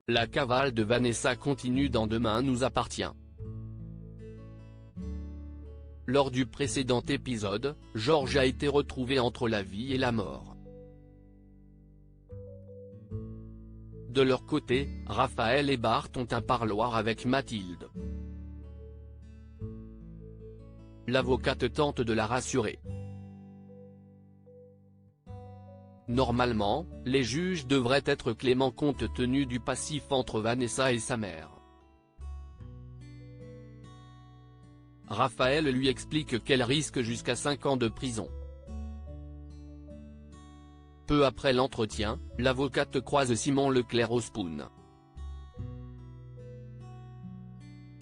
la cavale de Vanessa continue dans Demain nous appartient. Lors du précédent épisode, Georges a été retrouvé entre la vie et la mort. De leur côté, Raphaël et Bart ont un parloir avec Mathilde. L'avocate tente de la rassurer. Normalement, les juges devraient être cléments compte tenu du passif entre Vanessa et sa mère. Raphaël lui explique qu'elle risque jusqu'à 5 ans de prison. Peu après l'entretien, l'avocate croise Simon Leclerc au Spoon.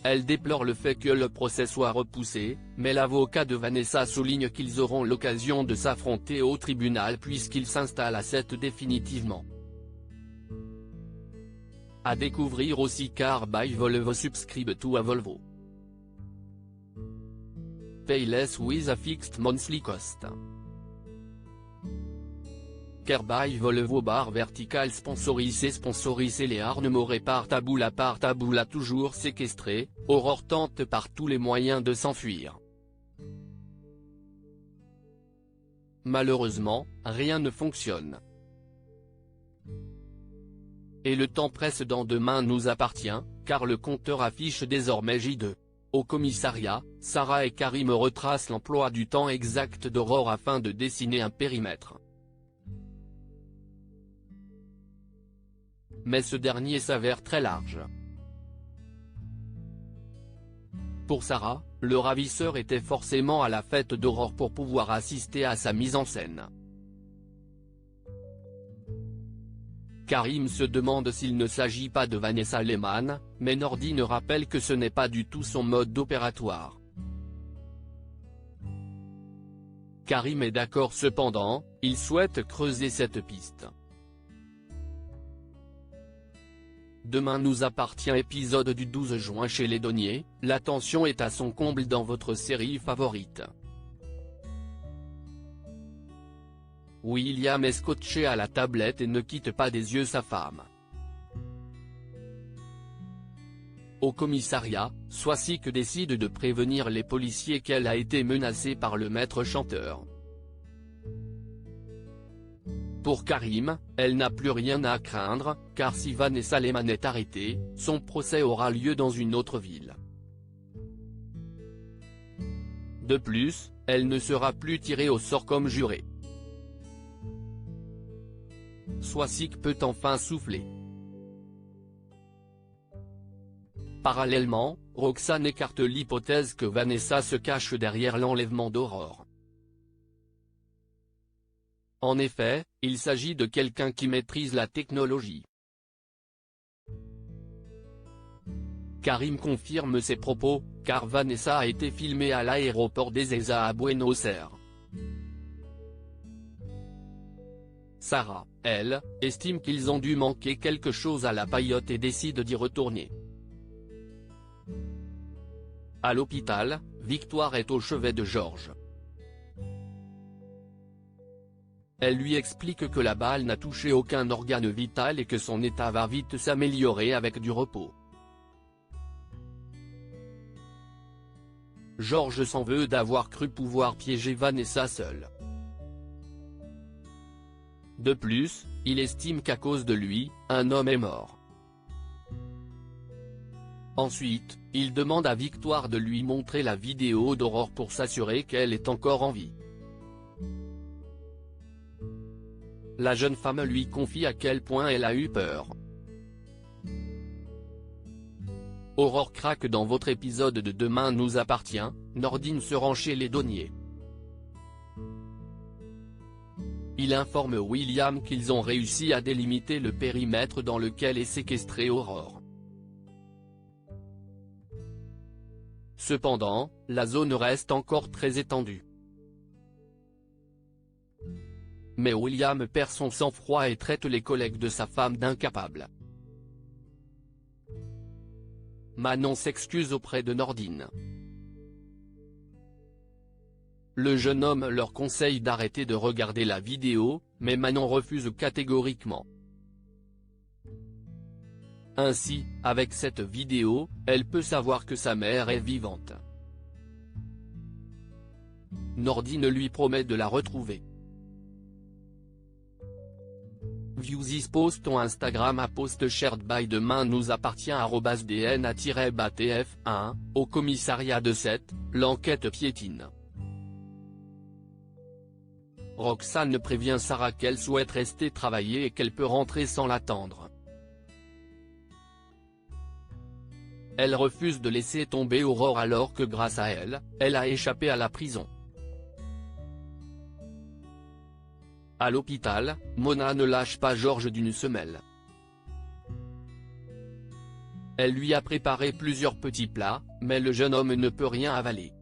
Elle déplore le fait que le procès soit repoussé, mais l'avocat de Vanessa souligne qu'ils auront l'occasion de s'affronter au tribunal puisqu'ils s'installent à 7 définitivement. À découvrir aussi Car by Volvo subscribe to a Volvo. Pay less with a fixed monthly cost. Car by Volvo barre verticale sponsorisé les Arnemore par Taboula toujours séquestré, Aurore tente par tous les moyens de s'enfuir. Malheureusement, rien ne fonctionne. Et le temps presse dans Demain nous appartient, car le compteur affiche désormais J2. Au commissariat, Sarah et Karim retracent l'emploi du temps exact d'Aurore afin de dessiner un périmètre. Mais ce dernier s'avère très large. Pour Sarah, le ravisseur était forcément à la fête d'Aurore pour pouvoir assister à sa mise en scène. Karim se demande s'il ne s'agit pas de Vanessa Lehmann, mais Nordine rappelle que ce n'est pas du tout son mode opératoire. Karim est d'accord cependant, il souhaite creuser cette piste. Demain nous appartient épisode du 12 juin chez les Donnier, la tension est à son comble dans votre série favorite. William est scotché à la tablette et ne quitte pas des yeux sa femme. Au commissariat, Swasik décide de prévenir les policiers qu'elle a été menacée par le maître chanteur. Pour Karim, elle n'a plus rien à craindre, car si Vanessa Lehmann est arrêtée, son procès aura lieu dans une autre ville. De plus, elle ne sera plus tirée au sort comme jurée. Swasik peut enfin souffler. Parallèlement, Roxane écarte l'hypothèse que Vanessa se cache derrière l'enlèvement d'Aurore. En effet, il s'agit de quelqu'un qui maîtrise la technologie. Karim confirme ses propos, car Vanessa a été filmée à l'aéroport d'Ezeiza à Buenos Aires. Sarah, elle, estime qu'ils ont dû manquer quelque chose à la paillote et décide d'y retourner. À l'hôpital, Victoire est au chevet de Georges. Elle lui explique que la balle n'a touché aucun organe vital et que son état va vite s'améliorer avec du repos. Georges s'en veut d'avoir cru pouvoir piéger Vanessa seule. De plus, il estime qu'à cause de lui, un homme est mort. Ensuite, il demande à Victoire de lui montrer la vidéo d'Aurore pour s'assurer qu'elle est encore en vie. La jeune femme lui confie à quel point elle a eu peur. Aurore craque dans votre épisode de Demain nous appartient, Nordine se rend chez les Donnier. Il informe William qu'ils ont réussi à délimiter le périmètre dans lequel est séquestrée Aurore. Cependant, la zone reste encore très étendue. Mais William perd son sang-froid et traite les collègues de sa femme d'incapables. Manon s'excuse auprès de Nordine. Le jeune homme leur conseille d'arrêter de regarder la vidéo, mais Manon refuse catégoriquement. Ainsi, avec cette vidéo, elle peut savoir que sa mère est vivante. Nordine lui promet de la retrouver. Viewsis post on Instagram à post shared by demain nous appartient @dna-batf1, au commissariat de Sète, l'enquête piétine. Roxane prévient Sarah qu'elle souhaite rester travailler et qu'elle peut rentrer sans l'attendre. Elle refuse de laisser tomber Aurore alors que grâce à elle, elle a échappé à la prison. À l'hôpital, Mona ne lâche pas Georges d'une semelle. Elle lui a préparé plusieurs petits plats, mais le jeune homme ne peut rien avaler.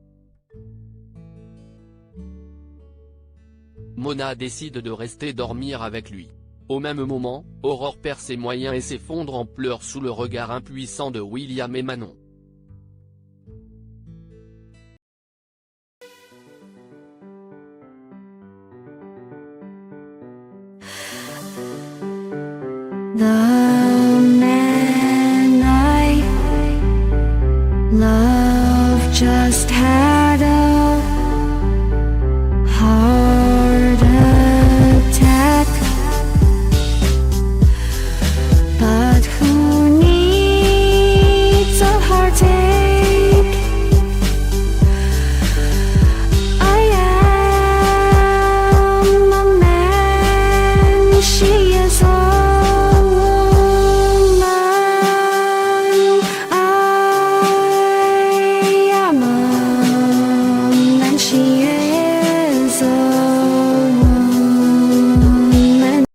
Mona décide de rester dormir avec lui. Au même moment, Aurore perd ses moyens et s'effondre en pleurs sous le regard impuissant de William et Manon. The man I love just